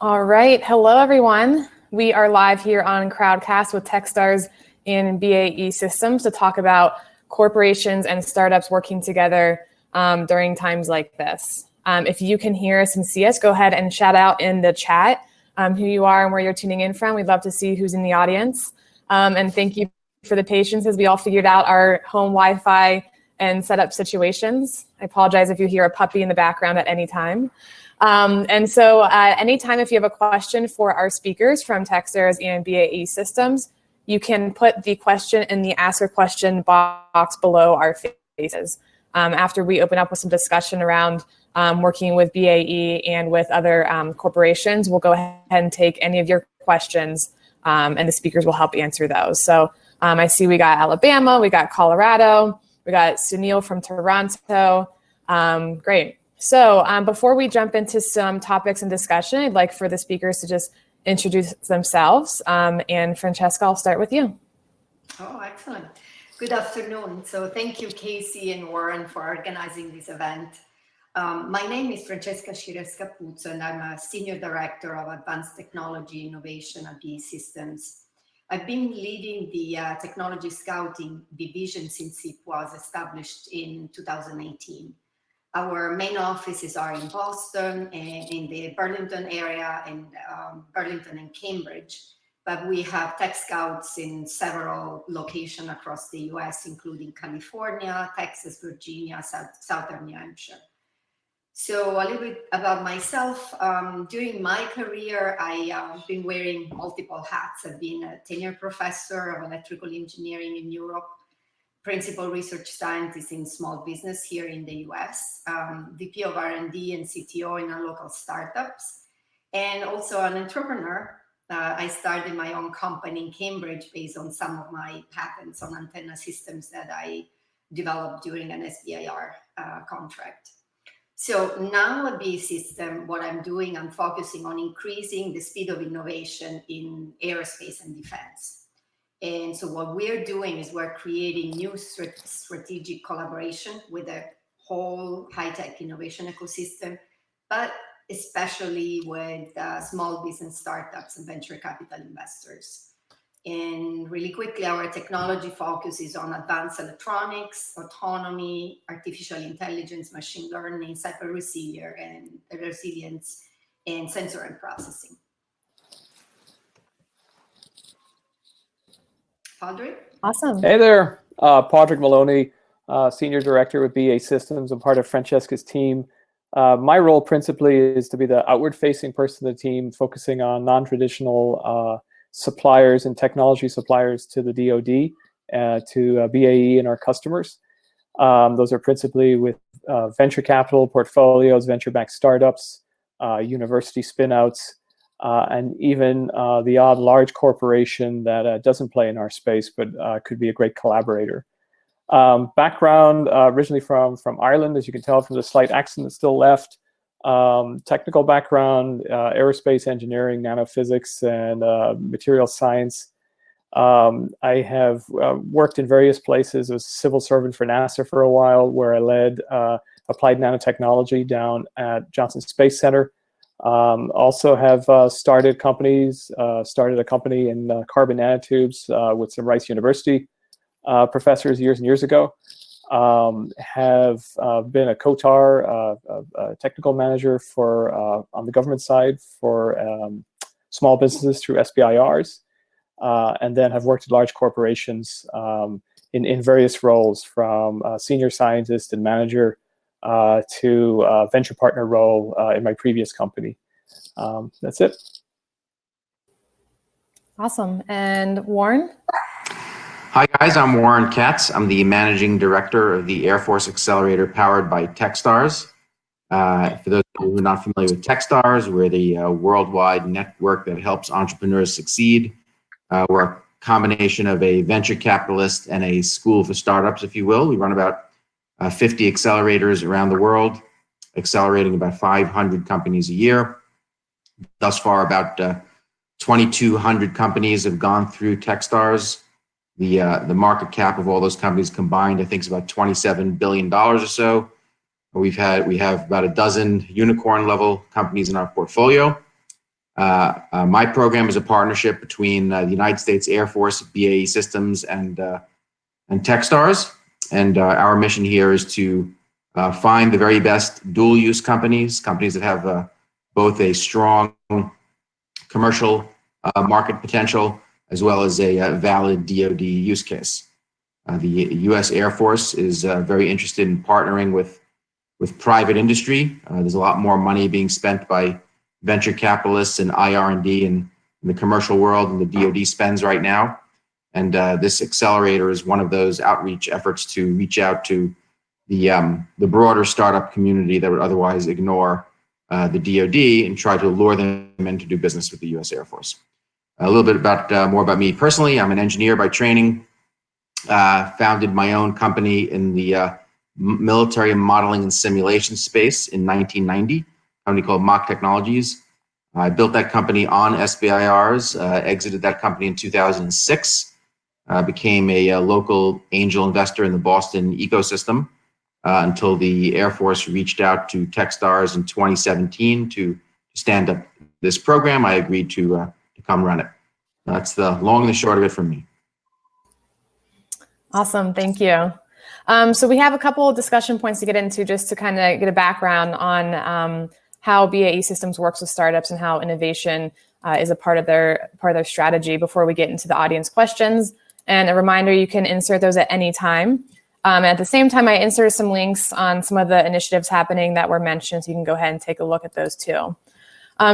All right. Hello, everyone. We are live here on Crowdcast with Techstars and BAE Systems to talk about corporations and startups working together during times like this. If you can hear us and see us, go ahead and shout out in the chat who you are and where you're tuning in from. We'd love to see who's in the audience. And thank you for the patience as we all figured out our home Wi-Fi and setup situations. I apologize if you hear a puppy in the background at any time. And so anytime if you have a question for our speakers from Techstars and BAE Systems, you can put the question in the Ask a Question box below our faces. After we open up with some discussion around working with BAE and with other corporations, we'll go ahead and take any of your questions and the speakers will help answer those. So I see we got Alabama, we got Colorado, we got Sunil from Toronto. Great. So before we jump into some topics and discussion, I'd like for the speakers to just introduce themselves. And Francesca, I'll start with you. Oh, excellent. Good afternoon. So thank you, Casey and Warren, for organizing this event. My name is Francesca Scires-Capuzzo, and I'm a Senior Director of Advanced Technology Innovation at BAE Systems. I've been leading the Technology Scouting Division since it was established in 2018. Our main offices are in Boston and in the Burlington area, and Burlington and Cambridge, but we have Tech Scouts in several locations across the US, including California, Texas, Virginia, Southern New Hampshire. So a little bit about myself. During my career, I've been wearing multiple hats. I've been a tenured professor of electrical engineering in Europe, principal research scientist in small business here in the US, VP of R&D and CTO in our local startups, and also an entrepreneur. I started my own company in Cambridge based on some of my patents on antenna systems that I developed during an SBIR contract. So now at BAE Systems, what I'm doing, I'm focusing on increasing the speed of innovation in aerospace and defense. And so what we're doing is we're creating new strategic collaboration with a whole high-tech innovation ecosystem, but especially with small business startups and venture capital investors. And really quickly, our technology focus is on advanced electronics, autonomy, artificial intelligence, machine learning, cyber resilience, and sensor and processing. Padraig? Awesome. Hey there, Padraig Maloney, Senior Director with BAE Systems. I'm part of Francesca's team. My role principally is to be the outward-facing person of the team, focusing on non-traditional suppliers and technology suppliers to the DoD, to BAE and our customers. Those are principally with venture capital portfolios, venture-backed startups, university spin-outs, and even the odd large corporation that doesn't play in our space, but could be a great collaborator. Background, originally from Ireland, as you can tell from the slight accent that's still left. Technical background, aerospace engineering, nanophysics, and material science. I have worked in various places. I was a civil servant for NASA for a while, where I led applied nanotechnology down at Johnson Space Center. Also have started companies, started a company in carbon nanotubes with some Rice University professors years and years ago. Have been a COTAR, a technical manager for on the government side for small businesses through SBIRs, and then have worked at large corporations in various roles, from senior scientist and manager to venture partner role in my previous company. That's it. Awesome. And Warren? Hi guys, I'm Warren Katz. I'm the Managing Director of the Air Force Accelerator powered by Techstars. For those who are not familiar with Techstars, we're the worldwide network that helps entrepreneurs succeed. We're a combination of a venture capitalist and a school for startups, if you will. We run about 50 accelerators around the world, accelerating about 500 companies a year. Thus far, about 2,200 companies have gone through Techstars. The market cap of all those companies combined, I think, is about $27 billion or so. We have about a dozen unicorn level companies in our portfolio. My program is a partnership between the United States Air Force, BAE Systems, and Techstars. And our mission here is to find the very best dual-use companies that have both a strong commercial market potential as well as a valid DoD use case. The U.S. Air Force is very interested in partnering with private industry. There's a lot more money being spent by venture capitalists and IR&D in the commercial world and the DoD spends right now. And this accelerator is one of those outreach efforts to reach out to the broader startup community that would otherwise ignore the DoD and try to lure them in to do business with the U.S. Air Force. A little bit more about me personally. I'm an engineer by training. Founded my own company in the military modeling and simulation space in 1990, a company called Mach Technologies. I built that company on SBIRs, exited that company in 2006, became a local angel investor in the Boston ecosystem until the Air Force reached out to Techstars in 2017 to stand up this program. I agreed to come run it. That's the long and the short of it from me. Awesome, thank you. So we have a couple of discussion points to get into just to kind of get a background on how BAE Systems works with startups and how innovation is a part of their strategy before we get into the audience questions. And a reminder, you can insert those at any time. At the same time, I inserted some links on some of the initiatives happening that were mentioned, so you can go ahead and take a look at those too.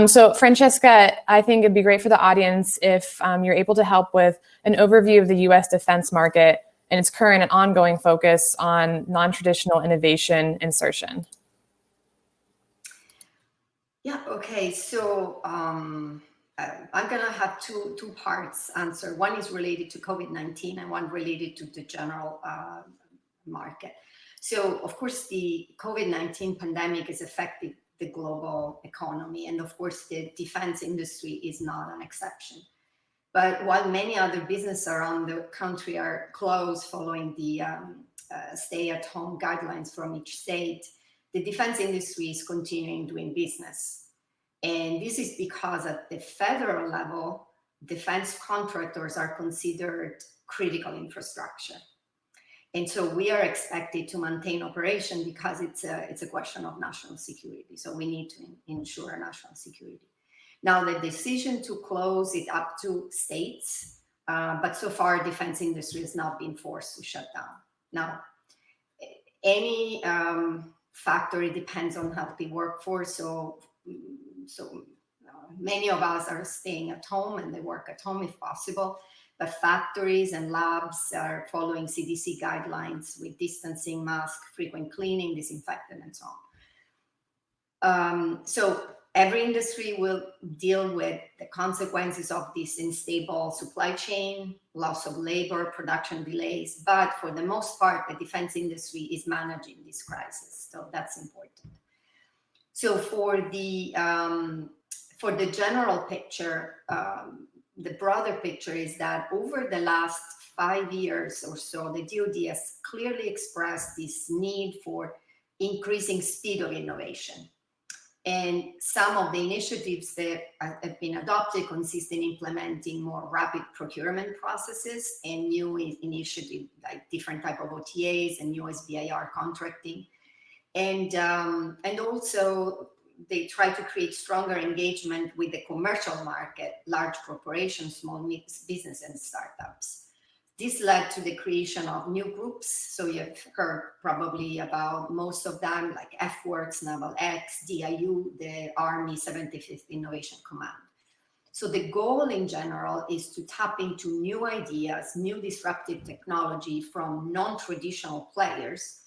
So Francesca, I think it'd be great for the audience if you're able to help with an overview of the U.S. defense market and its current and ongoing focus on non-traditional innovation insertion. Yeah, okay, so I'm gonna have two parts answer. One is related to COVID-19 and one related to the general market. So of course the COVID-19 pandemic has affected the global economy, and of course the defense industry is not an exception. But while many other businesses around the country are closed following the stay-at-home guidelines from each state, the defense industry is continuing doing business. And this is because at the federal level, defense contractors are considered critical infrastructure. And so we are expected to maintain operation because it's a question of national security. So we need to ensure national security. Now, the decision to close it up to states, but so far defense industry has not been forced to shut down. Now, any factory depends on healthy workforce. So many of us are staying at home and they work at home if possible, but factories and labs are following CDC guidelines with distancing, mask, frequent cleaning, disinfectant, and so on. So every industry will deal with the consequences of this unstable supply chain, loss of labor, production delays, but for the most part, the defense industry is managing this crisis, so that's important. So for the general picture, the broader picture is that over the last 5 years or so, the DoD has clearly expressed this need for increasing speed of innovation. And some of the initiatives that have been adopted consist in implementing more rapid procurement processes and new initiatives like different type of OTAs and new SBIR contracting. And also they try to create stronger engagement with the commercial market, large corporations, small business and startups. This led to the creation of new groups. So you've heard probably about most of them, like F-Works, Naval X, DIU, the Army 75th Innovation Command. So the goal in general is to tap into new ideas, new disruptive technology from non-traditional players.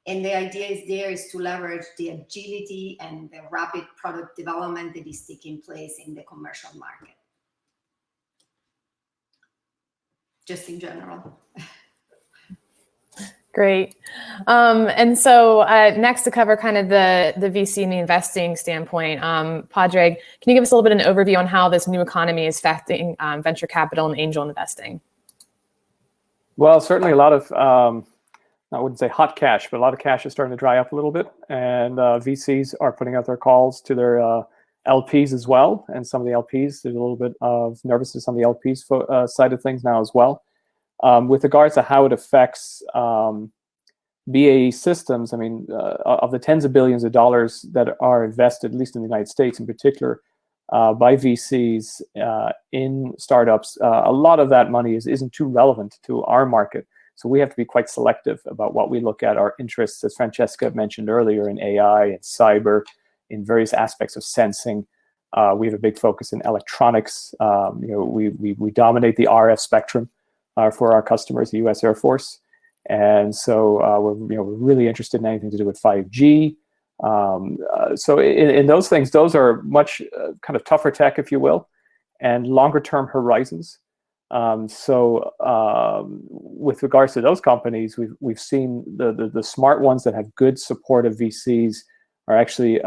And the idea is to leverage the agility and the rapid product development that is taking place in the commercial market. Just in general. Great. And so next to cover kind of the VC and the investing standpoint, Padraig, can you give us a little bit of an overview on how this new economy is affecting venture capital and angel investing? Well, certainly a lot of, I wouldn't say hot cash, but a lot of cash is starting to dry up a little bit. And VCs are putting out their calls to their LPs as well, and some of the LPs, there's a little bit of nervousness on the LPs side of things now as well. With regards to how it affects BAE Systems, I mean, of the tens of billions of dollars that are invested, at least in the United States in particular, by VCs in startups, a lot of that money isn't too relevant to our market. So we have to be quite selective about what we look at. Our interests, as Francesca mentioned earlier, in AI and cyber, in various aspects of sensing. We have a big focus in electronics. We dominate the RF spectrum for our customers, the U.S. Air Force, and so we're really interested in anything to do with 5G. So in those things, those are much kind of tougher tech, if you will, and longer term horizons. With regards to those companies, we've seen the smart ones that have good support of VCs are actually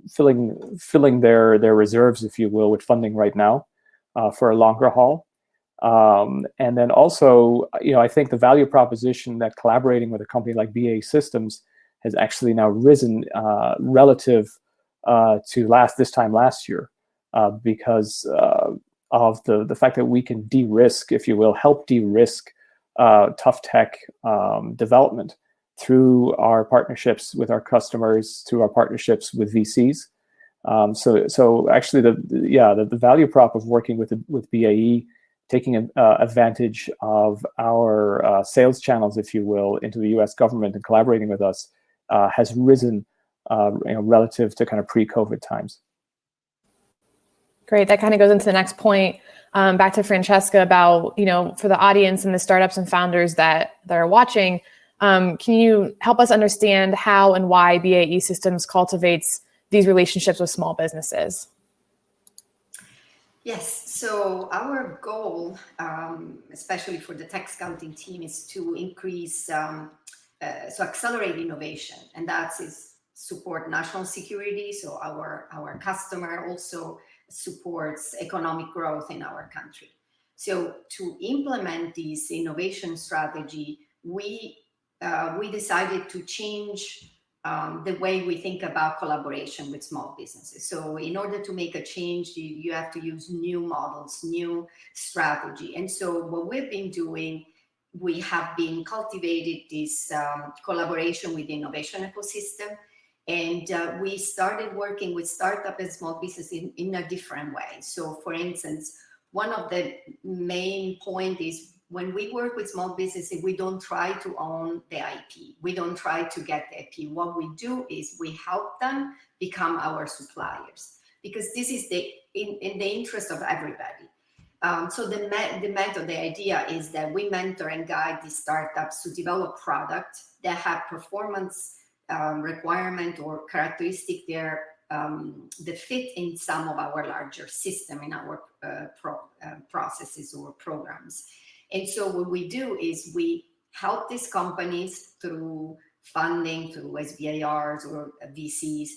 filling their reserves, if you will, with funding right now for a longer haul. And then also, I think the value proposition that collaborating with a company like BAE Systems has actually now risen relative to this time last year because of the fact that we can de-risk, if you will, help de-risk tough tech development through our partnerships with our customers, through our partnerships with VCs. So actually, the value prop of working with BAE, taking advantage of our sales channels, if you will, into the U.S. government and collaborating with us has risen, relative to kind of pre-COVID times. Great. That kind of goes into the next point. Back to Francesca about, for the audience and the startups and founders that are watching, can you help us understand how and why BAE Systems cultivates these relationships with small businesses? Yes, so our goal, especially for the tech scouting team, is to increase, accelerate innovation, and that is support national security. So our customer also supports economic growth in our country. So to implement this innovation strategy, we decided to change the way we think about collaboration with small businesses. So in order to make a change, you have to use new models, new strategy. And so what we've been doing, we have been cultivated this collaboration with the innovation ecosystem. And we started working with startup and small businesses in a different way. So for instance, one of the main point is when we work with small businesses, we don't try to own the IP. We don't try to get the IP. What we do is we help them become our suppliers, because this is in the interest of everybody. So the method, the idea is that we mentor and guide these startups to develop products that have performance requirement or characteristic that fit in some of our larger system, in our processes or programs. And so what we do is we help these companies through funding, through SBIRs or VCs,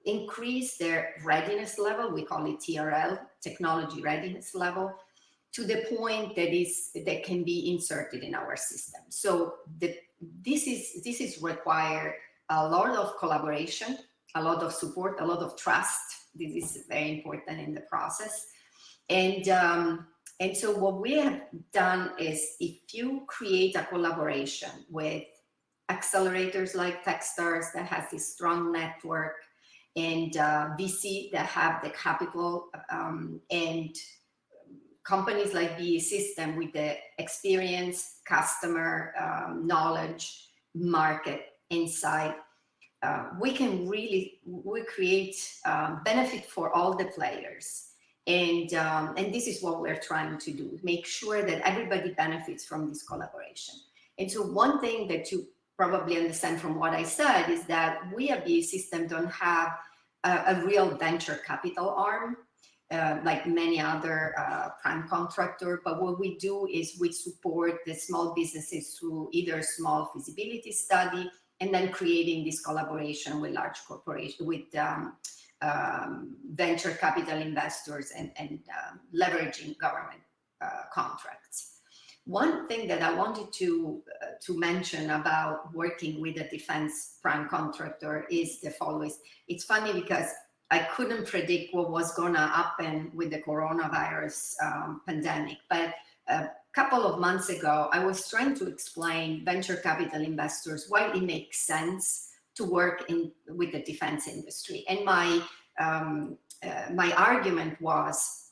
increase their readiness level. We call it TRL, technology readiness level, to the point that can be inserted in our system. So this is require a lot of collaboration, a lot of support, a lot of trust. This is very important in the process. And so what we have done is, if you create a collaboration with accelerators like Techstars that has this strong network, and VC that have the capital, and companies like BAE Systems with the experience, customer knowledge, market insight, we create benefit for all the players. And this is what we're trying to do, make sure that everybody benefits from this collaboration. And so one thing that you probably understand from what I said is that we at BAE Systems don't have a real venture capital arm like many other prime contractor, but what we do is we support the small businesses through either small feasibility study and then creating this collaboration with large corporations, with venture capital investors and leveraging government contracts. One thing that I wanted to mention about working with a defense prime contractor is the following. It's funny because I couldn't predict what was going to happen with the coronavirus pandemic, but a couple of months ago, I was trying to explain venture capital investors why it makes sense to work with the defense industry. And my argument was,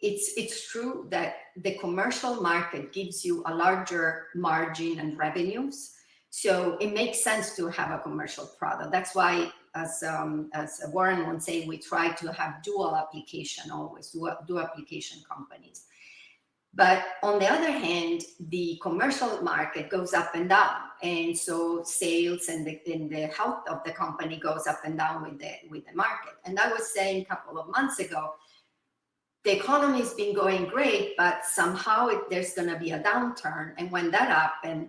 it's true that the commercial market gives you a larger margin and revenues. So it makes sense to have a commercial product. That's why, as Warren would say, we try to have dual application always, dual application companies. But on the other hand, the commercial market goes up and down. And so sales and the health of the company goes up and down with the market. And I was saying a couple of months ago, the economy's been going great, but somehow there's going to be a downturn. And when that happens,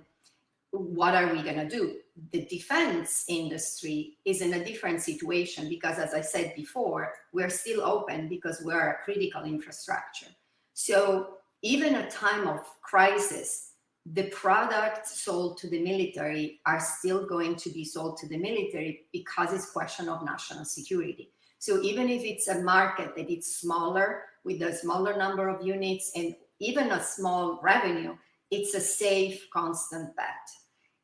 what are we going to do? The defense industry is in a different situation because, as I said before, we're still open because we're a critical infrastructure. So even at time of crisis, the products sold to the military are still going to be sold to the military because it's a question of national security. So even if it's a market that it's smaller, with a smaller number of units and even a small revenue, it's a safe, constant bet.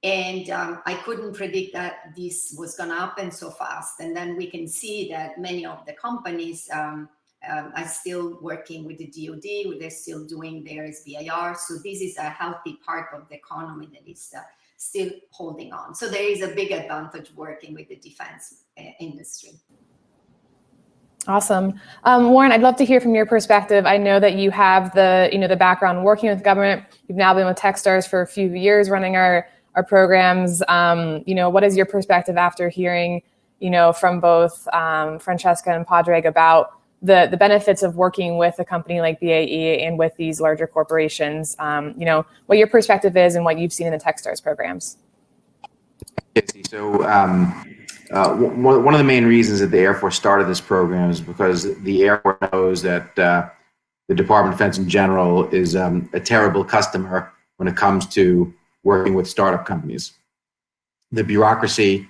And I couldn't predict that this was going to happen so fast. And then we can see that many of the companies are still working with the DoD, they're still doing their SBIR. So this is a healthy part of the economy that is still holding on. So there is a big advantage working with the defense industry. Awesome. Warren, I'd love to hear from your perspective. I know that you have the background working with government. You've now been with Techstars for a few years running our programs. What is your perspective after hearing, from both Francesca and Padraig about the benefits of working with a company like BAE and with these larger corporations? What your perspective is and what you've seen in the Techstars programs. So one of the main reasons that the Air Force started this program is because the Air Force knows that the Department of Defense in general is a terrible customer when it comes to working with startup companies. The bureaucracy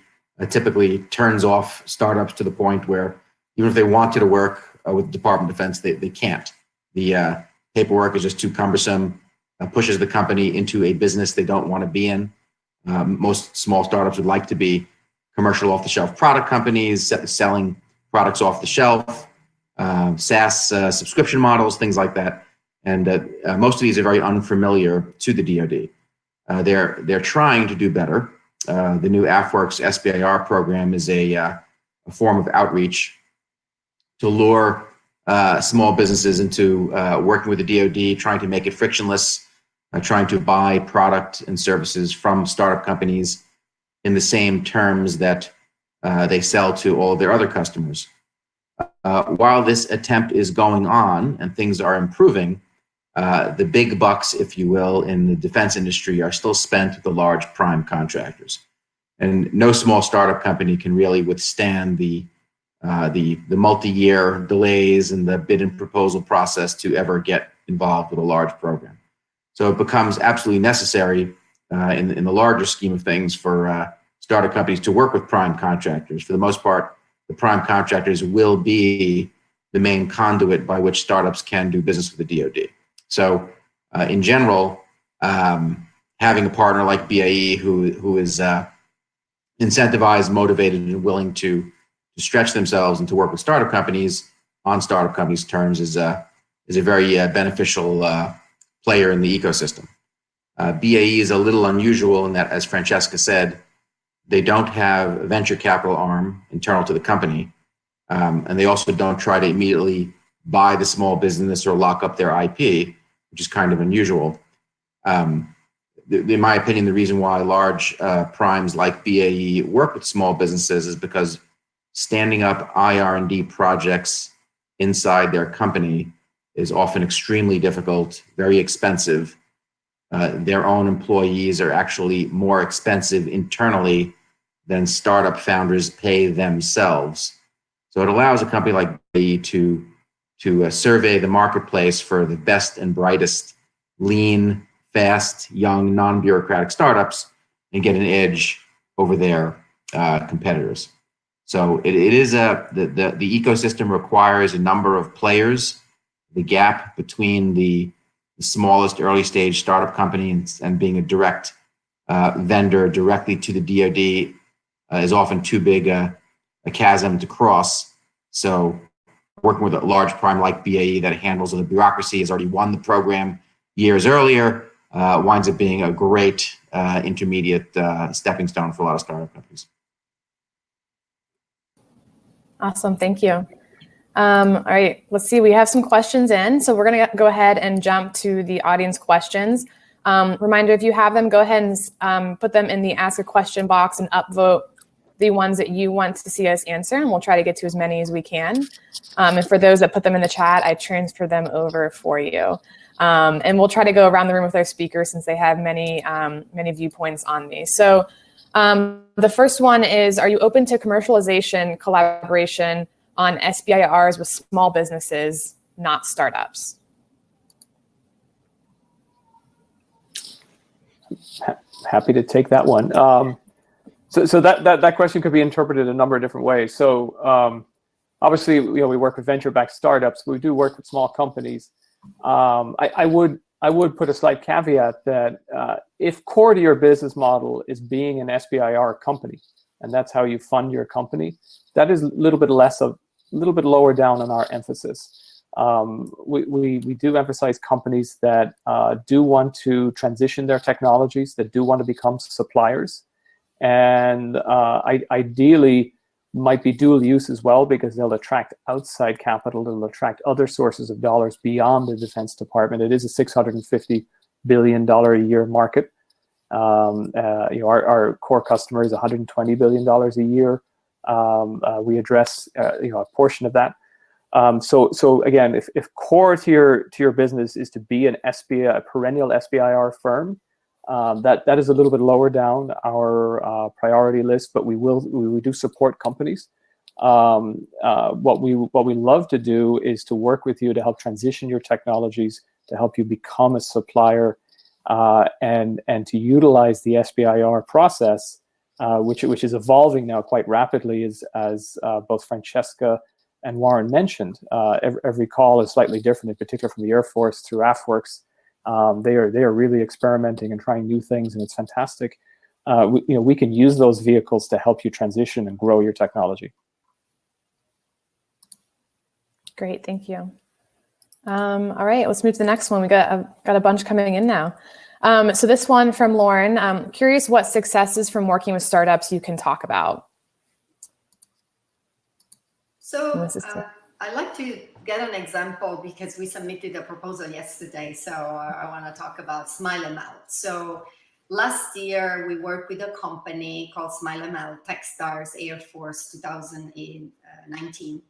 typically turns off startups to the point where even if they wanted to work with the Department of Defense, they can't. The paperwork is just too cumbersome, pushes the company into a business they don't want to be in. Most small startups would like to be commercial off-the-shelf product companies, selling products off the shelf, SaaS subscription models, things like that. And most of these are very unfamiliar to the DoD. They're trying to do better. The new AFWERX SBIR program is a form of outreach to lure small businesses into working with the DoD, trying to make it frictionless, trying to buy product and services from startup companies in the same terms that they sell to all of their other customers. While this attempt is going on and things are improving, the big bucks, if you will, in the defense industry are still spent with the large prime contractors. And no small startup company can really withstand the multi-year delays and the bid and proposal process to ever get involved with a large program. So it becomes absolutely necessary in the larger scheme of things for startup companies to work with prime contractors. For the most part, the prime contractors will be the main conduit by which startups can do business with the DoD. So in general, having a partner like BAE who is incentivized, motivated, and willing to stretch themselves and to work with startup companies on startup companies' terms is a very beneficial player in the ecosystem. BAE is a little unusual in that, as Francesca said, they don't have a venture capital arm internal to the company, and they also don't try to immediately buy the small business or lock up their IP, which is kind of unusual. In my opinion, the reason why large primes like BAE work with small businesses is because standing up IR&D projects inside their company is often extremely difficult, very expensive. Their own employees are actually more expensive internally than startup founders pay themselves. So it allows a company like BAE to survey the marketplace for the best and brightest lean, fast, young, non-bureaucratic startups and get an edge over their competitors. So it is the ecosystem requires a number of players. The gap between the smallest early stage startup company and being a direct vendor directly to the DoD is often too big a chasm to cross. So working with a large prime like BAE that handles the bureaucracy, has already won the program years earlier, winds up being a great intermediate stepping stone for a lot of startup companies. Awesome, thank you. All right, let's see, we have some questions in, so we're gonna go ahead and jump to the audience questions. Reminder, if you have them, go ahead and put them in the ask a question box and upvote the ones that you want to see us answer, and we'll try to get to as many as we can. And for those that put them in the chat, I transfer them over for you. And we'll try to go around the room with our speakers since they have many viewpoints on these. So the first one is, are you open to commercialization collaboration on SBIRs with small businesses, not startups? Happy to take that one. So that question could be interpreted a number of different ways. So obviously, we work with venture-backed startups, but we do work with small companies. I would put a slight caveat that if core to your business model is being an SBIR company, and that's how you fund your company, that is a little bit lower down on our emphasis. We do emphasize companies that do want to transition their technologies, that do want to become suppliers, and ideally might be dual use as well, because they'll attract outside capital, they'll attract other sources of dollars beyond the Defense Department. It is a $650 billion a year market. Our core customer is $120 billion a year. We address a portion of that. So again, if core to your business is to be an SBI, a perennial SBIR firm, that is a little bit lower down our priority list, but we do support companies. What we love to do is to work with you to help transition your technologies, to help you become a supplier, and to utilize the SBIR process, which is evolving now quite rapidly, as both Francesca and Warren mentioned. Every call is slightly different, in particular from the Air Force through AFWERX. They are really experimenting and trying new things, and it's fantastic. We can use those vehicles to help you transition and grow your technology. Great, thank you. All right, let's move to the next one. We got a bunch coming in now. So this one from Lauren. Curious what successes from working with startups you can talk about. So I'd like to get an example because we submitted a proposal yesterday. So I want to talk about SmileML. So last year we worked with a company called SmileML, Techstars Air Force 2019.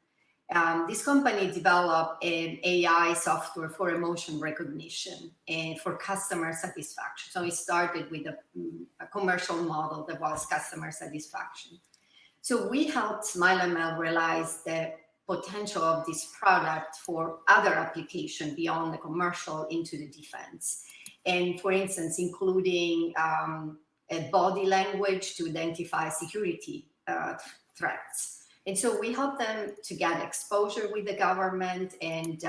This company developed an AI software for emotion recognition and for customer satisfaction. So it started with a commercial model that was customer satisfaction. So we helped SmileML realize the potential of this product for other application beyond the commercial into the defense. And for instance, including a body language to identify security threats. And so we help them to get exposure with the government and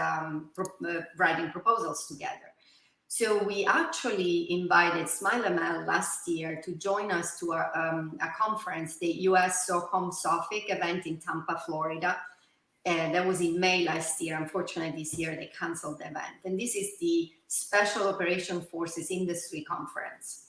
writing proposals together. So we actually invited SmileML last year to join us to a conference, the US SOCOM SOFIC event in Tampa, Florida. And that was in May last year. Unfortunately, this year they canceled the event. And this is the Special Operations Forces Industry Conference.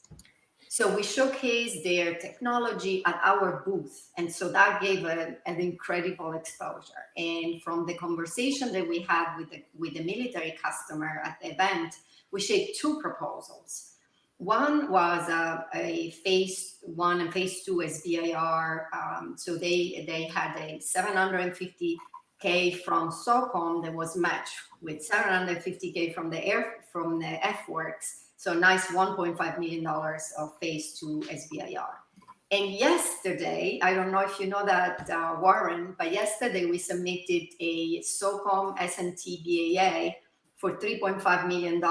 So we showcased their technology at our booth. And so that gave an incredible exposure. And from the conversation that we had with the military customer at the event, we shared two proposals. One was a phase 1 and phase 2 SBIR. So they had a $750K from SOCOM that was matched with $750K from the AFWERX. So nice $1.5 million of phase 2 SBIR. And yesterday, I don't know if you know that, Warren, but yesterday we submitted a SOCOM S&T BAA for $3.5 million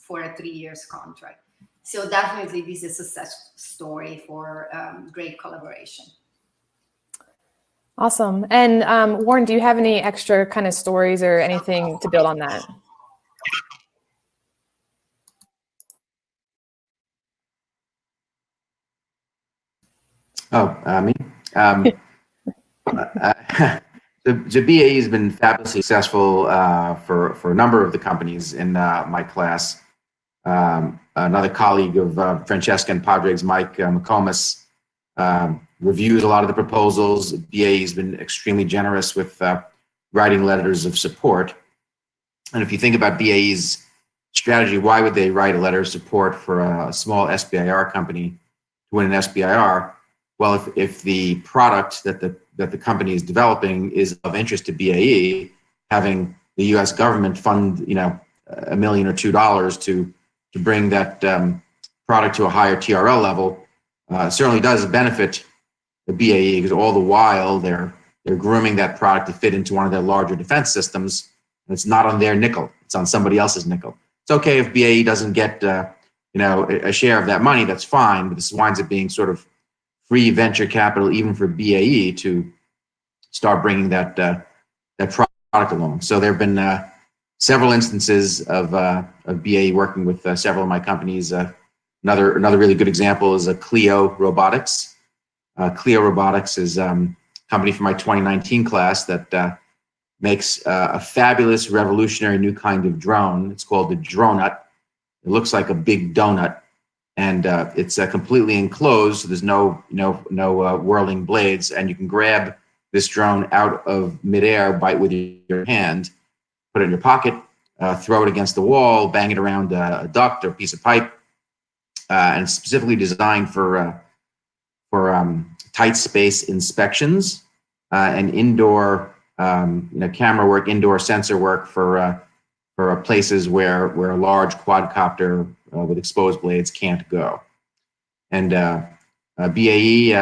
for a 3 years contract. So definitely this is a success story for great collaboration. Awesome. And Warren, do you have any extra kind of stories or anything to build on that? Me? The BAE has been fabulously successful for a number of the companies in my class. Another colleague of Francesca and Padraig's, Mike McComas, reviews a lot of the proposals. BAE has been extremely generous with writing letters of support. And if you think about BAE's strategy, why would they write a letter of support for a small SBIR company to win an SBIR? Well, if the product that the company is developing is of interest to BAE, having the U.S. government fund, $1 million or $2 to bring that product to a higher TRL level, certainly does benefit the BAE, because all the while they're grooming that product to fit into one of their larger defense systems, and it's not on their nickel; it's on somebody else's nickel. It's okay if BAE doesn't get a share of that money. That's fine, but this winds up being sort of free venture capital, even for BAE, to start bringing that product along. So there have been several instances of BAE working with several of my companies. Another really good example is Clio Robotics. Clio Robotics is a company from my 2019 class that makes a fabulous, revolutionary new kind of drone. It's called the Dronut. It looks like a big donut, and it's completely enclosed, so there's no whirling blades, and you can grab this drone out of midair, bite with your hand, put it in your pocket, throw it against the wall, bang it around a duct or a piece of pipe, and it's specifically designed for tight space inspections and indoor camera work, indoor sensor work for places where a large quadcopter with exposed blades can't go. And BAE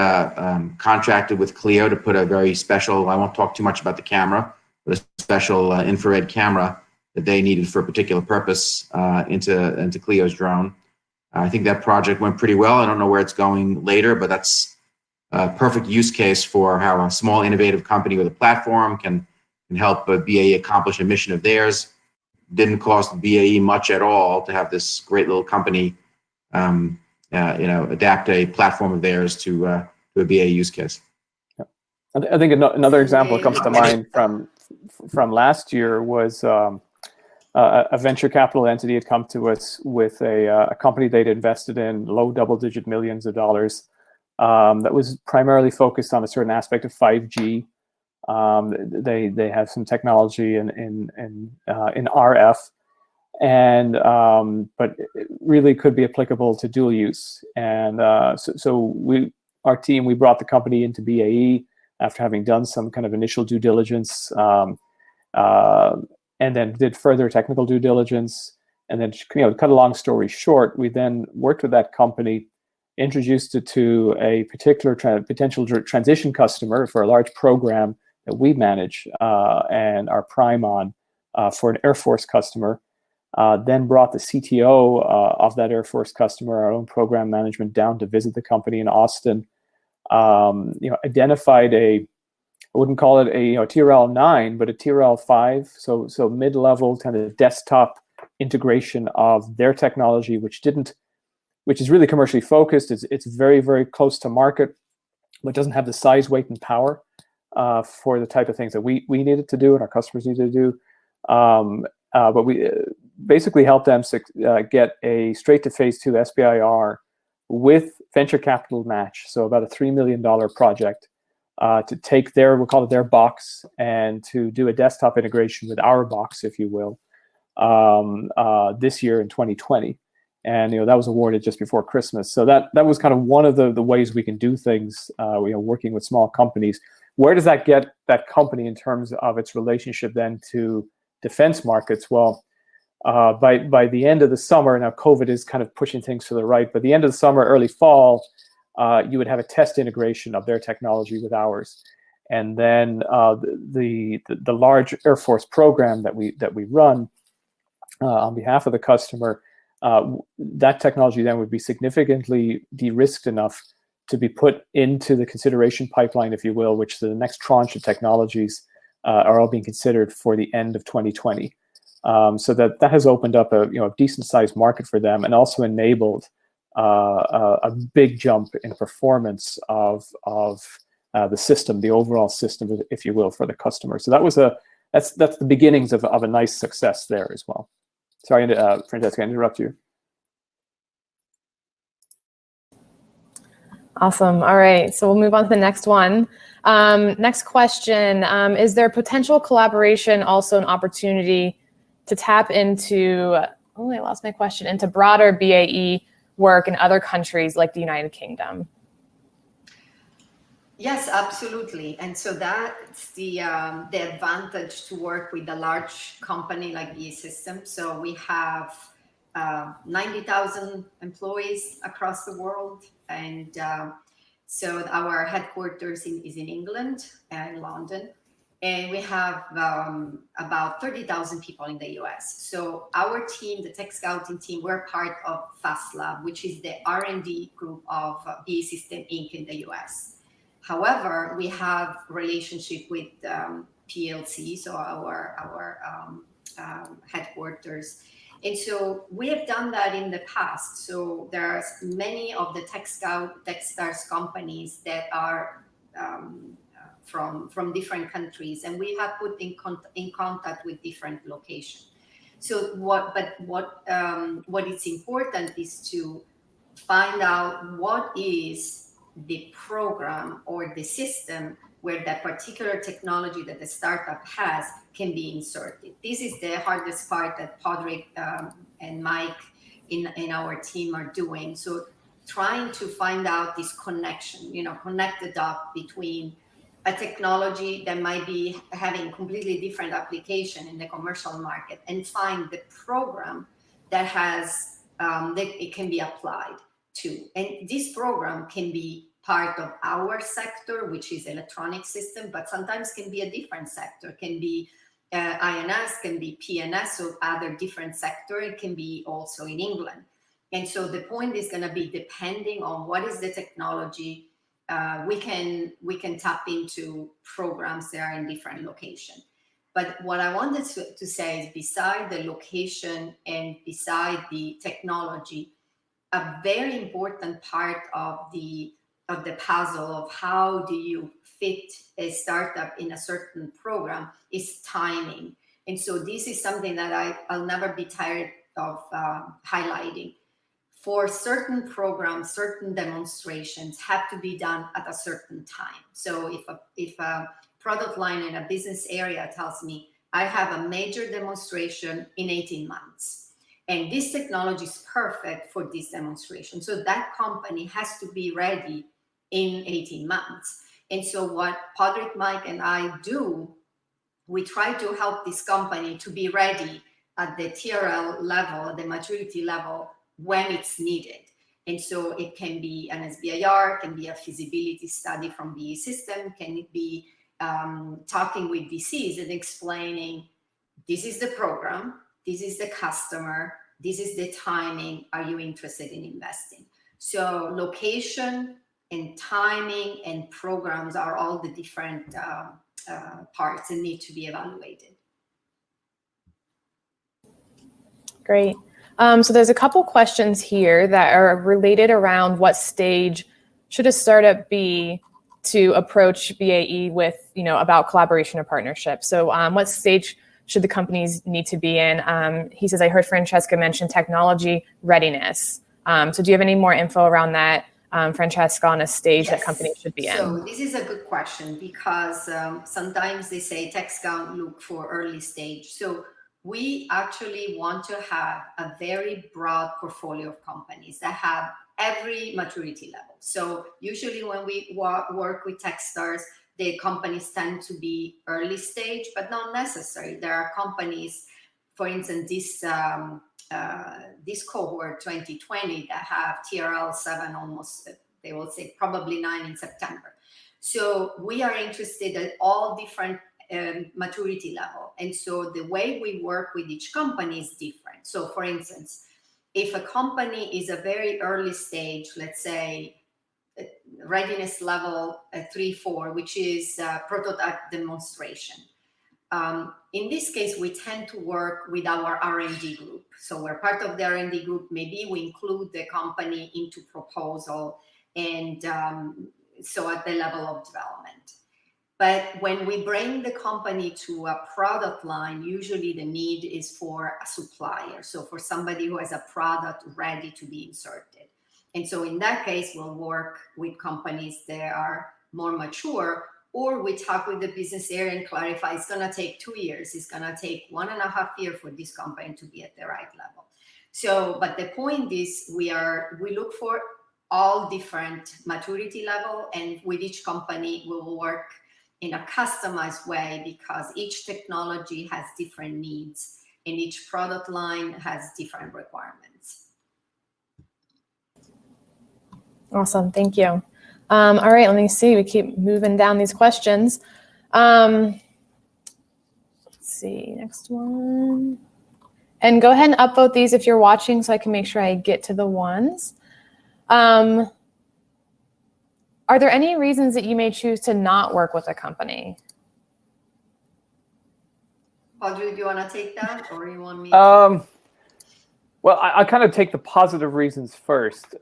contracted with Clio to put a very special, I won't talk too much about the camera, but a special infrared camera that they needed for a particular purpose into Clio's drone. I think that project went pretty well. I don't know where it's going later, but that's a perfect use case for how a small innovative company with a platform can help BAE accomplish a mission of theirs. Didn't cost BAE much at all to have this great little company adapt a platform of theirs to a BAE use case. I think another example that comes to mind from last year was a venture capital entity had come to us with a company they'd invested in, low double-digit millions of dollars, that was primarily focused on a certain aspect of 5G. They have some technology in RF, and but it really could be applicable to dual use. And so our team brought the company into BAE after having done some kind of initial due diligence, and then did further technical due diligence. And then, cut a long story short, we then worked with that company, introduced it to a particular potential transition customer for a large program that we manage and are prime on for an Air Force customer. Then brought the CTO of that Air Force customer, our own program management, down to visit the company in Austin. Identified I wouldn't call it a TRL 9, but a TRL 5, so mid-level kind of desktop integration of their technology, which is really commercially focused. It's very, very close to market, but doesn't have the size, weight, and power for the type of things that we needed to do and our customers needed to do. But we basically helped them get a straight to phase 2 SBIR with venture capital match, so about a $3 million project, to take we'll call it their box, and to do a desktop integration with our box, if you will, this year in 2020. And that was awarded just before Christmas. So that was kind of one of the ways we can do things, working with small companies. Where does that get that company in terms of its relationship then to defense markets? Well, by the end of the summer, now COVID is kind of pushing things to the right, but the end of the summer, early fall, you would have a test integration of their technology with ours. And then the large Air Force program that we run on behalf of the customer, that technology then would be significantly de-risked enough to be put into the consideration pipeline, if you will, which the next tranche of technologies are all being considered for the end of 2020. So that has opened up a decent sized market for them, and also enabled a big jump in performance of the system, the overall system, if you will, for the customer. So that's the beginnings of a nice success there as well. Sorry, Francesca, I interrupt you. Awesome. All right, so we'll move on to the next one. Next question, is there potential collaboration also an opportunity to tap into, I lost my question, into broader BAE work in other countries like the United Kingdom? Yes, absolutely. And so that's the advantage to work with a large company like BAE Systems. So we have 90,000 employees across the world. And so our headquarters is in England and London. And we have about 30,000 people in the US. So our team, the Tech Scouting team, we're part of FastLab, which is the R&D group of BAE Systems Inc. in the US. However, we have relationship with PLC, so our headquarters. And so we have done that in the past. So there's many of the TechStars companies that are from different countries, and we have put in contact with different locations. So what is important is to find out what is the program or the system where that particular technology that the startup has can be inserted. This is the hardest part that Padraig and Mike in our team are doing. So trying to find out this connection, connect the dot between a technology that might be having completely different application in the commercial market, and find the program that has that it can be applied to. And this program can be part of our sector, which is electronic system, but sometimes can be a different sector, can be INS, can be PNS, so other different sector. It can be also in England. And so the point is going to be depending on what is the technology. We can tap into programs that are in different locations. But what I wanted to say is, beside the location and beside the technology, a very important part of the puzzle of how do you fit a startup in a certain program is timing. And so this is something that I'll never be tired of highlighting. For certain programs, certain demonstrations have to be done at a certain time. So if a product line in a business area tells me I have a major demonstration in 18 months, and this technology is perfect for this demonstration, so that company has to be ready in 18 months. And so what Padraig, Mike, and I do, we try to help this company to be ready at the TRL level, the maturity level, when it's needed. And so it can be an SBIR, can be a feasibility study from BAE Systems, can it be talking with VCs and explaining, this is the program, this is the customer, this is the timing, are you interested in investing? So location and timing and programs are all the different parts that need to be evaluated. Great. So there's a couple questions here that are related around what stage should a startup be to approach BAE with, about collaboration or partnership. So what stage should the companies need to be in? He says, I heard Francesca mention technology readiness. So do you have any more info around that, Francesca, on a stage that companies should be in? So this is a good question, because sometimes they say tech scout look for early stage. So we actually want to have a very broad portfolio of companies that have every maturity level. So usually when we work with TechStars, the companies tend to be early stage, but not necessary. There are companies, for instance, this cohort 2020 that have TRL 7 almost, they will say probably 9 in September. So we are interested at all different maturity level. And so the way we work with each company is different. So for instance, if a company is a very early stage, let's say readiness level 3, 4, which is prototype demonstration. In this case, we tend to work with our R&D group. So we're part of the R&D group. Maybe we include the company into proposal, and so at the level of development. But when we bring the company to a product line, usually the need is for a supplier. So for somebody who has a product ready to be inserted. And so in that case, we'll work with companies that are more mature, or we talk with the business area and clarify it's going to take 2 years. It's going to take 1.5 years for this company to be at the right level. So, but the point is we look for all different maturity level, and with each company, we will work in a customized way because each technology has different needs and each product line has different requirements. Awesome, thank you. All right, let me see, we keep moving down these questions. Let's see, next one. And go ahead and upvote these if you're watching so I can make sure I get to the ones. Are there any reasons that you may choose to not work with a company? Audrey, do you want to take that, or you want me to? Well, I kind of take the positive reasons first.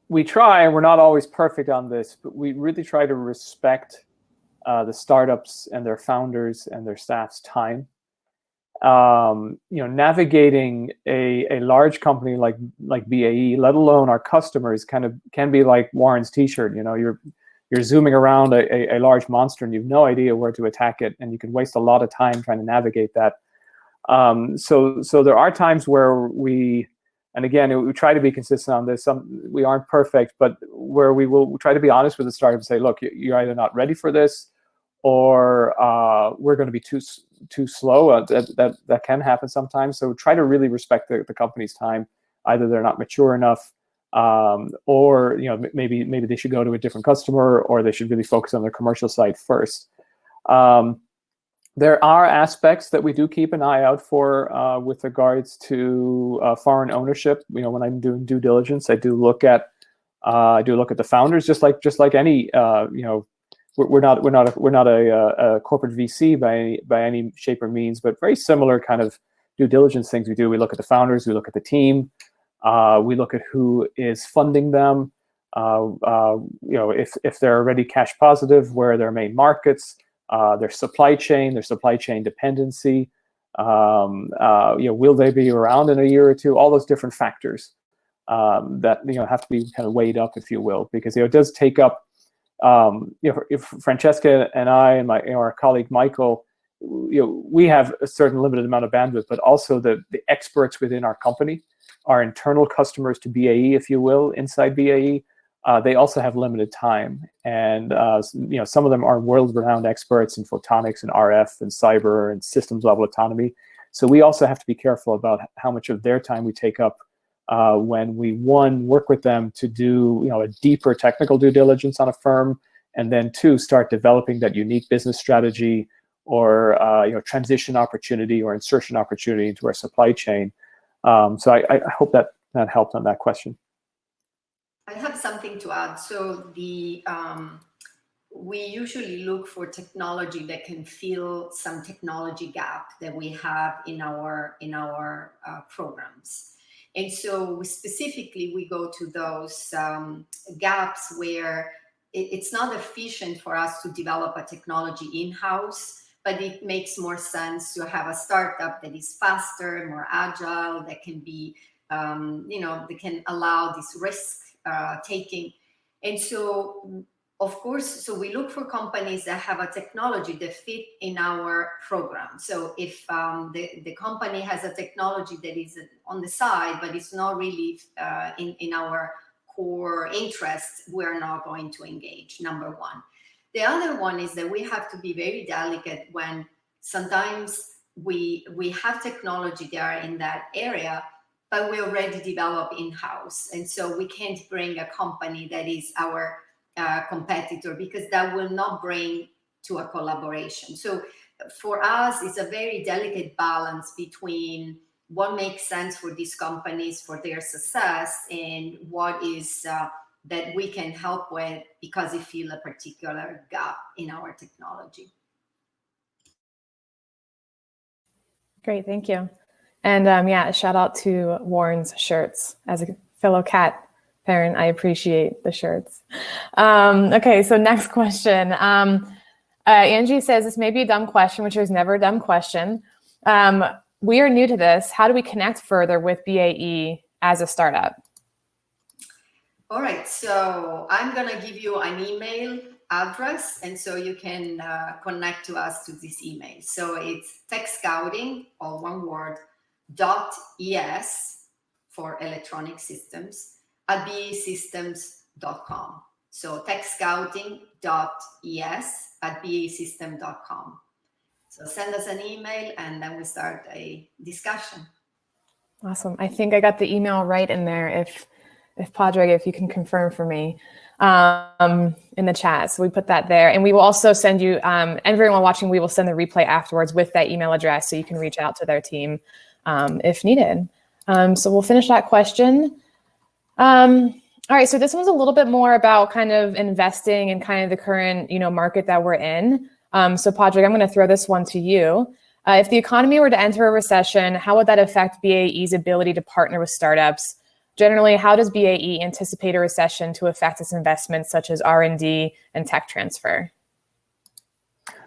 We try, and we're not always perfect on this, but we really try to respect the startups and their founders and their staff's time. Navigating a large company like BAE, let alone our customers, can be like Warren's T-shirt. You're zooming around a large monster, and you've no idea where to attack it, and you can waste a lot of time trying to navigate that. So there are times where we try to be consistent on this. We aren't perfect, but where we will try to be honest with the startup and say, look, you're either not ready for this, or we're going to be too slow. That can happen sometimes. So try to really respect the company's time. Either they're not mature enough, or maybe they should go to a different customer, or they should really focus on their commercial side first. There are aspects that we do keep an eye out for with regards to foreign ownership. When I'm doing due diligence, I do look at the founders, just like any. We're not a corporate VC by any shape or means, but very similar kind of due diligence things we do. We look at the founders, we look at the team, we look at who is funding them. If they're already cash positive, where are their main markets, their supply chain dependency. Will they be around in a year or two? All those different factors that have to be kind of weighed up, if you will, because it does take up. If Francesca and I and our colleague Michael, we have a certain limited amount of bandwidth, but also the experts within our company, our internal customers to BAE, if you will, inside BAE, they also have limited time, and some of them are world-renowned experts in photonics and RF and cyber and systems level autonomy. So we also have to be careful about how much of their time we take up when we work with them to do a deeper technical due diligence on a firm, and then 2, start developing that unique business strategy or transition opportunity or insertion opportunity into our supply chain. So I hope that helped on that question. I have something to add. So we usually look for technology that can fill some technology gap that we have in our programs. And so specifically, we go to those gaps where it's not efficient for us to develop a technology in-house, but it makes more sense to have a startup that is faster, more agile, that can be, that can allow this risk taking. And so, of course, so we look for companies that have a technology that fit in our program. So if the company has a technology that is on the side, but it's not really in our core interest, we're not going to engage, number one. The other one is that we have to be very delicate when sometimes we have technology there in that area, but we already develop in-house. And so we can't bring a company that is our competitor, because that will not bring to a collaboration. So for us, it's a very delicate balance between what makes sense for these companies for their success, and what is that we can help with because we feel a particular gap in our technology. Great, thank you. And yeah, a shout out to Warren's shirts. As a fellow cat parent, I appreciate the shirts. Okay, so next question. Angie says, this may be a dumb question, which is never a dumb question. We are new to this. How do we connect further with BAE as a startup? All right, so I'm gonna give you an email address, and so you can connect to us to this email. So it's TechScouting, all one word, .es for electronic systems at baesystems.com. So techscouting.es at baesystem.com. So send us an email and then we start a discussion. Awesome. I think I got the email right in there. If Padraig, if you can confirm for me in the chat. So we put that there, and we will also send you, everyone watching, we will send the replay afterwards with that email address so you can reach out to their team if needed. So we'll finish that question. All right, so this one's a little bit more about kind of investing and kind of the current, market that we're in. So Padraig, I'm going to throw this one to you. If the economy were to enter a recession, how would that affect BAE's ability to partner with startups? Generally, how does BAE anticipate a recession to affect its investments, such as R&D and tech transfer?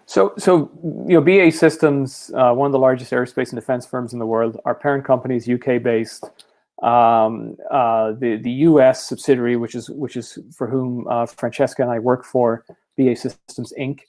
So BAE Systems, one of the largest aerospace and defense firms in the world. Our parent company is UK-based. The US subsidiary, which is for whom Francesca and I work for, BAE Systems Inc.,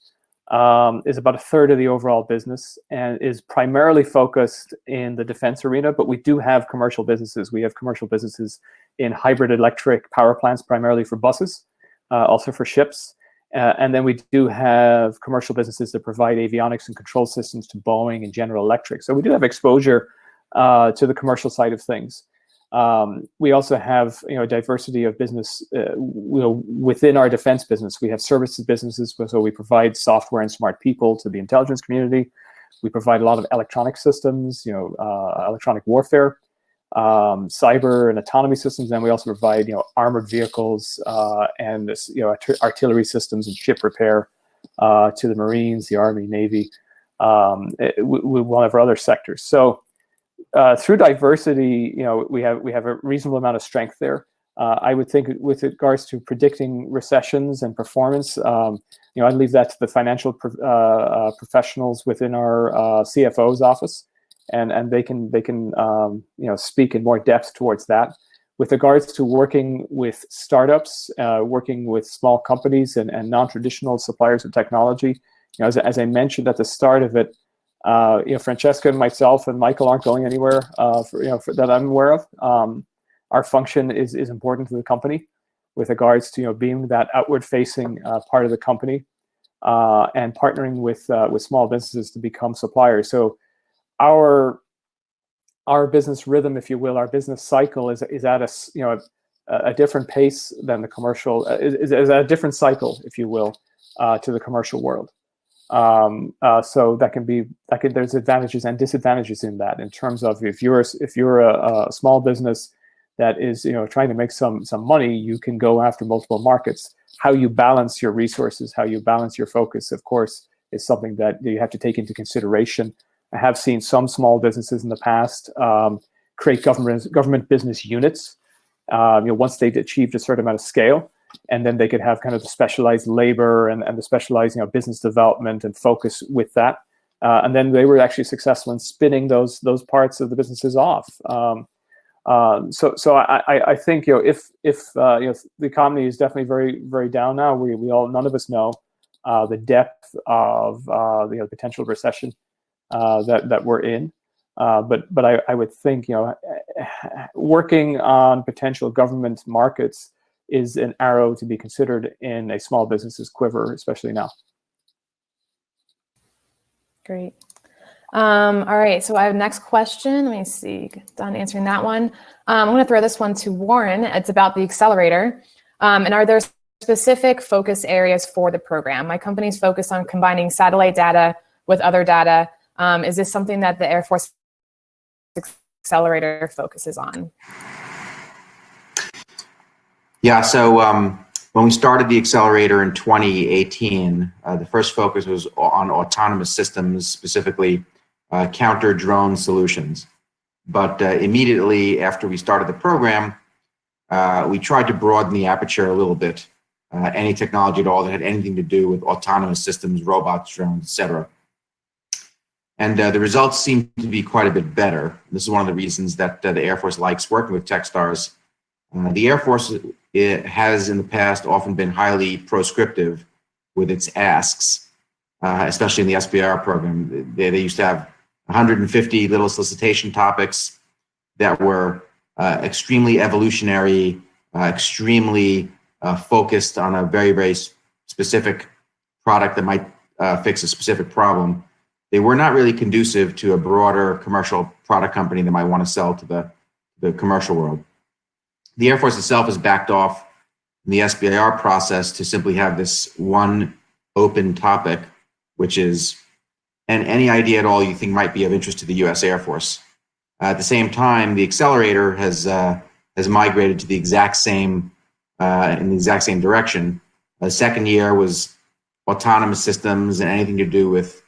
is about a third of the overall business and is primarily focused in the defense arena, but we do have commercial businesses. We have commercial businesses in hybrid electric power plants, primarily for buses, also for ships. And then we do have commercial businesses that provide avionics and control systems to Boeing and General Electric. So we do have exposure to the commercial side of things. We also have a diversity of business within our defense business. We have services businesses, so we provide software and smart people to the intelligence community. We provide a lot of electronic systems, electronic warfare, cyber and autonomy systems, and we also provide armored vehicles and artillery systems and ship repair to the Marines, the Army, Navy, with one of our other sectors. So through diversity, we have a reasonable amount of strength there. I would think with regards to predicting recessions and performance, I'd leave that to the financial professionals within our CFO's office, and they can speak in more depth towards that. With regards to working with startups, working with small companies and non-traditional suppliers of technology, as I mentioned at the start of it, Francesca and myself and Michael aren't going anywhere that I'm aware of. Our function is important to the company with regards to being that outward-facing part of the company and partnering with small businesses to become suppliers. So our business rhythm, if you will, our business cycle is at a different pace than the commercial. Is at a different cycle, if you will, to the commercial world. So there's advantages and disadvantages in that, in terms of if you're a small business that is trying to make some money, you can go after multiple markets. How you balance your resources, how you balance your focus, of course, is something that you have to take into consideration. I have seen some small businesses in the past create government business units once they'd achieved a certain amount of scale. And then they could have kind of the specialized labor and the specialized business development and focus with that. And then they were actually successful in spinning those parts of the businesses off. So I think if the economy is definitely very, very down now, none of us know the depth of the potential recession that we're in. But I would think working on potential government markets is an arrow to be considered in a small business's quiver, especially now. Great. All right, so I have next question. Let me see, done answering that one. I'm going to throw this one to Warren. It's about the accelerator. And are there specific focus areas for the program? My company's focused on combining satellite data with other data. Is this something that the Air Force accelerator focuses on? Yeah, so when we started the accelerator in 2018, the first focus was on autonomous systems, specifically counter-drone solutions. But immediately after we started the program, we tried to broaden the aperture a little bit. Any technology at all that had anything to do with autonomous systems, robots, drones, etc. And the results seem to be quite a bit better. This is one of the reasons that the Air Force likes working with Techstars. The Air Force has in the past often been highly proscriptive with its asks, especially in the SBIR program. They used to have 150 little solicitation topics that were extremely evolutionary, extremely focused on a very, very specific product that might fix a specific problem. They were not really conducive to a broader commercial product company that might want to sell to the commercial world. The Air Force itself has backed off in the SBIR process to simply have this one open topic, which is any idea at all you think might be of interest to the U.S. Air Force. At the same time, the accelerator has migrated to the exact same in the exact same direction. The second year was autonomous systems and anything to do with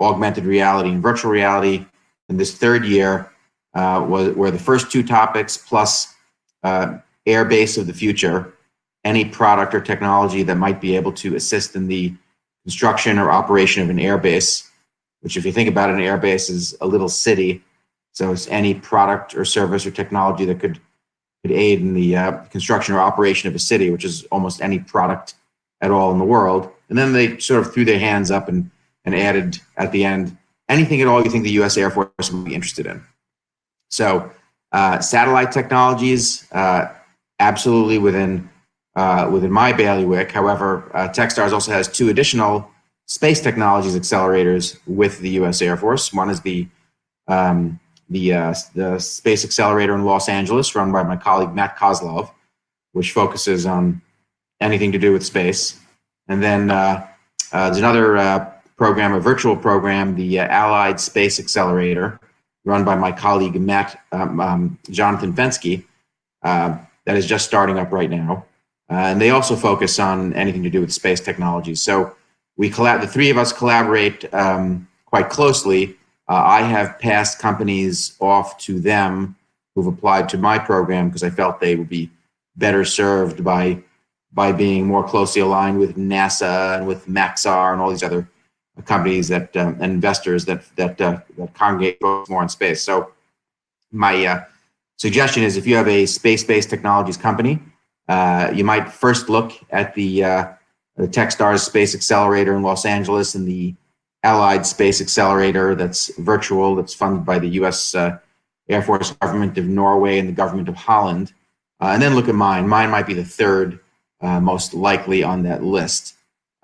augmented reality and virtual reality. And this third year were the first two topics plus air base of the future, any product or technology that might be able to assist in the construction or operation of an air base, which if you think about it, an air base is a little city. So it's any product or service or technology that could aid in the construction or operation of a city, which is almost any product at all in the world. And then they sort of threw their hands up and added at the end, anything at all you think the U.S. Air Force would be interested in. So satellite technologies, absolutely within my bailiwick. However, Techstars also has two additional space technologies accelerators with the U.S. Air Force. One is the Space Accelerator in Los Angeles, run by my colleague Matt Kozlov, which focuses on anything to do with space. And then there's another program, a virtual program, the Allied Space Accelerator, run by my colleague Jonathan Fenske, that is just starting up right now. And they also focus on anything to do with space technology. So the three of us collaborate quite closely. I have passed companies off to them who've applied to my program because I felt they would be better served by being more closely aligned with NASA and with Maxar and all these other companies that and investors that congregate more in space. So my suggestion is if you have a space-based technologies company, you might first look at the Techstars Space Accelerator in Los Angeles and the Allied Space Accelerator that's virtual, that's funded by the U.S. Air Force, Government of Norway, and the Government of Holland. And then look at mine. Mine might be the third most likely on that list.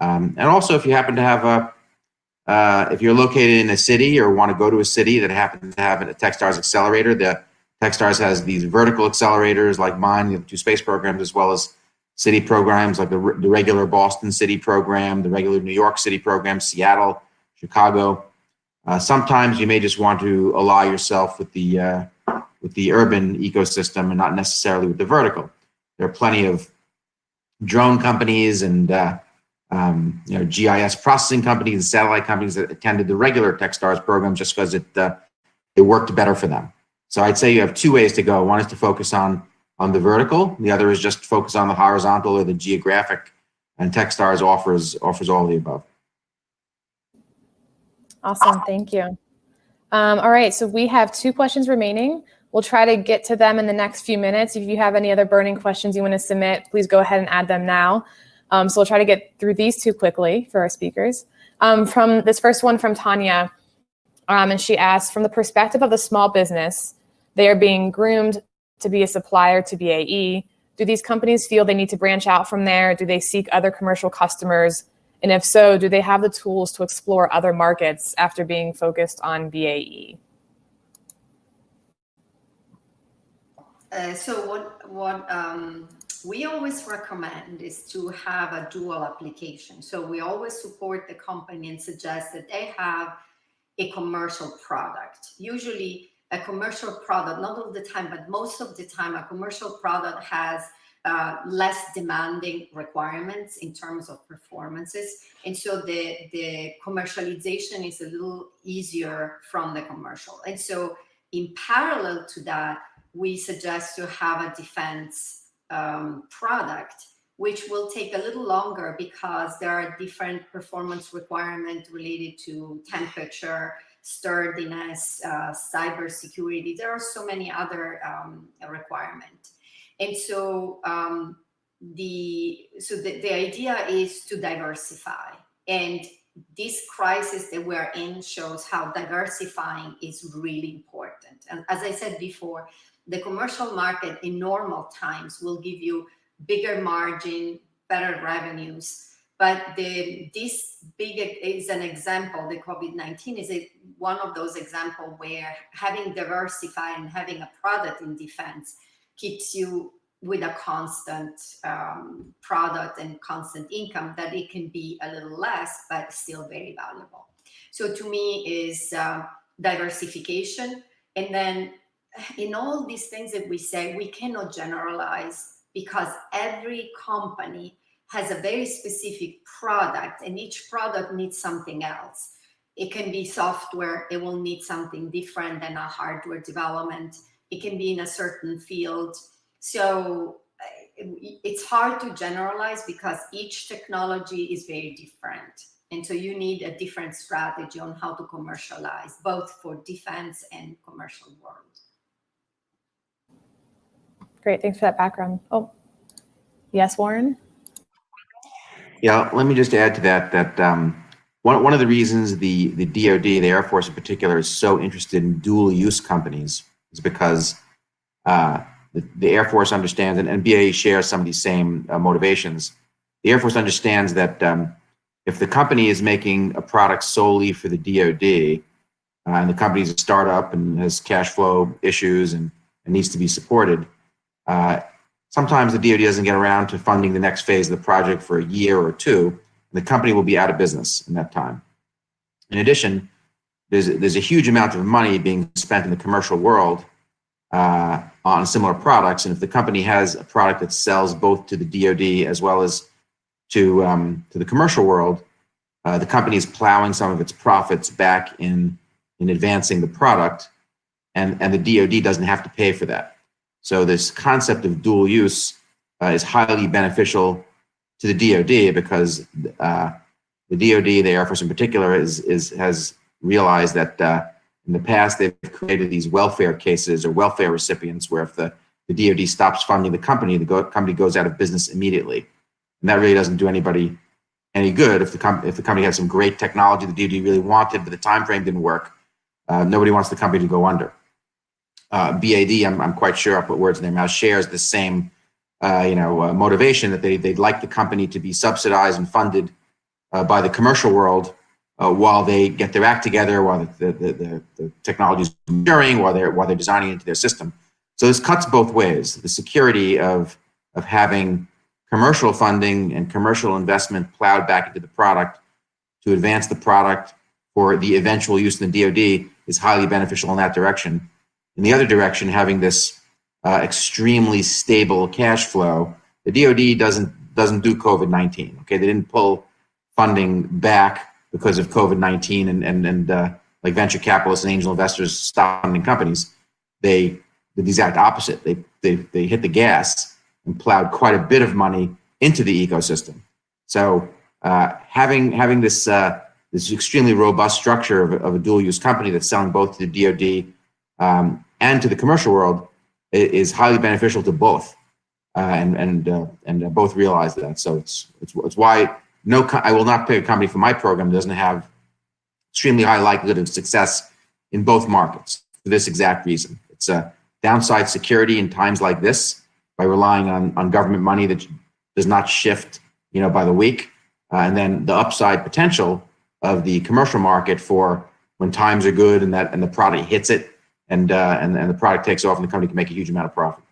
And also, if you happen to have if you're located in a city or want to go to a city that happens to have a Techstars accelerator, the Techstars has these vertical accelerators like mine, the two space programs, as well as city programs like the regular Boston City program, the regular New York City program, Seattle, Chicago. Sometimes you may just want to ally yourself with the urban ecosystem and not necessarily with the vertical. There are plenty of drone companies and GIS processing companies and satellite companies that attended the regular Techstars program just because it worked better for them. So I'd say you have two ways to go. One is to focus on the vertical. The other is just focus on the horizontal or the geographic. And Techstars offers all of the above. Awesome, thank you. All right, so we have 2 questions remaining. We'll try to get to them in the next few minutes. If you have any other burning questions you want to submit, please go ahead and add them now. So we'll try to get through these 2 quickly for our speakers. From this first one from Tanya, and she asks, from the perspective of the small business, they are being groomed to be a supplier to BAE. Do these companies feel they need to branch out from there? Do they seek other commercial customers? And if so, do they have the tools to explore other markets after being focused on BAE? So what we always recommend is to have a dual application. So we always support the company and suggest that they have a commercial product. Usually a commercial product, not all the time, but most of the time, a commercial product has less demanding requirements in terms of performances. And so the commercialization is a little easier from the commercial. And so in parallel to that, we suggest to have a defense product, which will take a little longer because there are different performance requirements related to temperature, sturdiness, cybersecurity. There are so many other requirements. And so the idea is to diversify. And this crisis that we're in shows how diversifying is really important. And as I said before, the commercial market in normal times will give you bigger margin, better revenues. But this big is an example, the COVID-19 is one of those examples where having diversified and having a product in defense keeps you with a constant product and constant income, that it can be a little less, but still very valuable. So to me is diversification. And then in all these things that we say, we cannot generalize because every company has a very specific product and each product needs something else. It can be software, it will need something different than a hardware development. It can be in a certain field. So it's hard to generalize because each technology is very different. And so you need a different strategy on how to commercialize, both for defense and commercial world. Great, thanks for that background. Oh, yes, Warren? Yeah, let me just add to that, one of the reasons the DoD, the Air Force in particular, is so interested in dual use companies is because the Air Force understands, and BAE shares some of these same motivations. The Air Force understands that if the company is making a product solely for the DoD, and the company is a startup and has cash flow issues and needs to be supported, sometimes the DoD doesn't get around to funding the next phase of the project for a year or two, and the company will be out of business in that time. In addition, there's a huge amount of money being spent in the commercial world on similar products, and if the company has a product that sells both to the DoD as well as to the commercial world, the company is plowing some of its profits back in advancing the product, and the DoD doesn't have to pay for that. So this concept of dual use is highly beneficial to the DoD because the DoD, the Air Force in particular, has realized that in the past they've created these welfare cases or welfare recipients where if the DoD stops funding the company company goes out of business immediately, and that really doesn't do anybody any good. If the company had some great technology the DoD really wanted, but the time frame didn't work, nobody wants the company to go under. BAD, I'm quite sure, I'll put words in their mouth, shares the same motivation that they'd like the company to be subsidized and funded by the commercial world while they get their act together, while the technology is maturing, while they're designing into their system. So this cuts both ways. The security of having commercial funding and commercial investment plowed back into the product to advance the product for the eventual use in the DoD is highly beneficial in that direction. In the other direction, having this extremely stable cash flow, the DoD doesn't do COVID-19. Okay, they didn't pull funding back because of COVID-19 and like venture capitalists and angel investors stop funding companies. They did the exact opposite. They hit the gas and plowed quite a bit of money into the ecosystem. So having this extremely robust structure of a dual-use company that's selling both to the DoD and to the commercial world is highly beneficial to both, and both realize that. So it's why I will not pick a company for my program that doesn't have extremely high likelihood of success in both markets for this exact reason. It's a downside security in times like this by relying on government money that does not shift, by the week, and then the upside potential of the commercial market for when times are good and the product hits it. And the product takes off, and the company can make a huge amount of profit.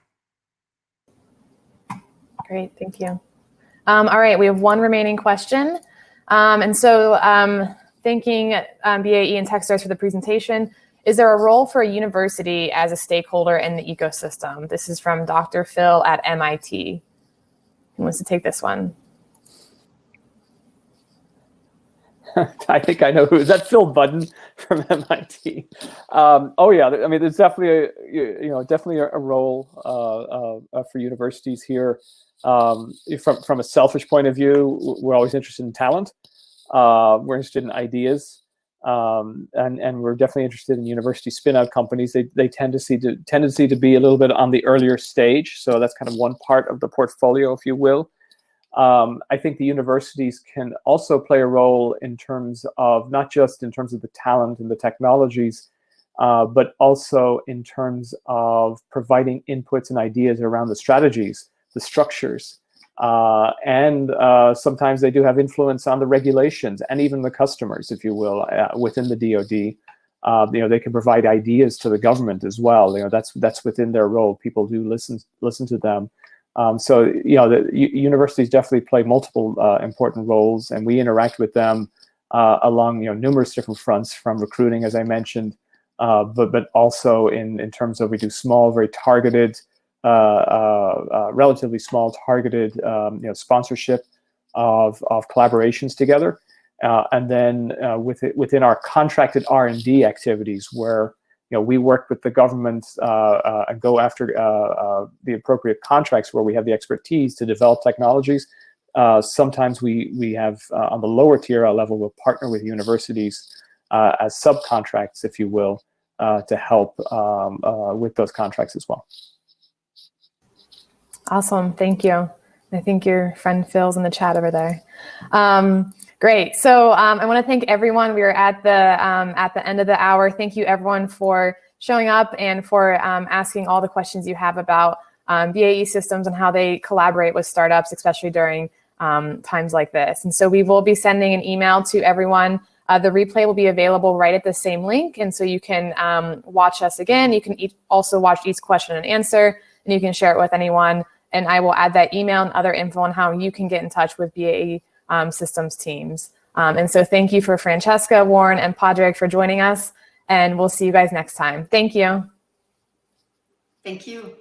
Great, thank you. All right, we have one remaining question. And so thanking BAE and Techstars for the presentation. is there a role for a university as a stakeholder in the ecosystem? This is from Dr. Phil at MIT. Who wants to take this one? I think I know who. Is that Phil Budden from MIT? Oh yeah, I mean, there's definitely definitely a role for universities here. From a selfish point of view, we're always interested in talent. We're interested in ideas, and we're definitely interested in university spin-out companies. They tend to see tendency to be a little bit on the earlier stage, so that's kind of one part of the portfolio, if you will. I think the universities can also play a role in terms of not just in terms of the talent and the technologies, but also in terms of providing inputs and ideas around the strategies, the structures, and sometimes they do have influence on the regulations and even the customers, if you will, within the DoD. They can provide ideas to the government as well. That's within their role. People do listen to them. So the universities definitely play multiple important roles, and we interact with them along numerous different fronts, from recruiting, as I mentioned, but also in terms of we do small, very targeted, relatively small targeted sponsorship of collaborations together, and then within our contracted R&D activities, where we work with the government and go after the appropriate contracts where we have the expertise to develop technologies. Sometimes we have, on the lower tier level, we'll partner with universities as subcontracts, if you will, to help with those contracts as well. Awesome, thank you. I think your friend Phil's in the chat over there. Great. So I want to thank everyone. We are at the end of the hour. Thank you, everyone, for showing up and for asking all the questions you have about BAE Systems and how they collaborate with startups, especially during times like this. And so we will be sending an email to everyone. The replay will be available right at the same link. And so you can watch us again. You can also watch each question and answer, and you can share it with anyone. And I will add that email and other info on how you can get in touch with BAE Systems teams. And so thank you for Francesca, Warren, and Padraig for joining us, and we'll see you guys next time. Thank you. Thank you.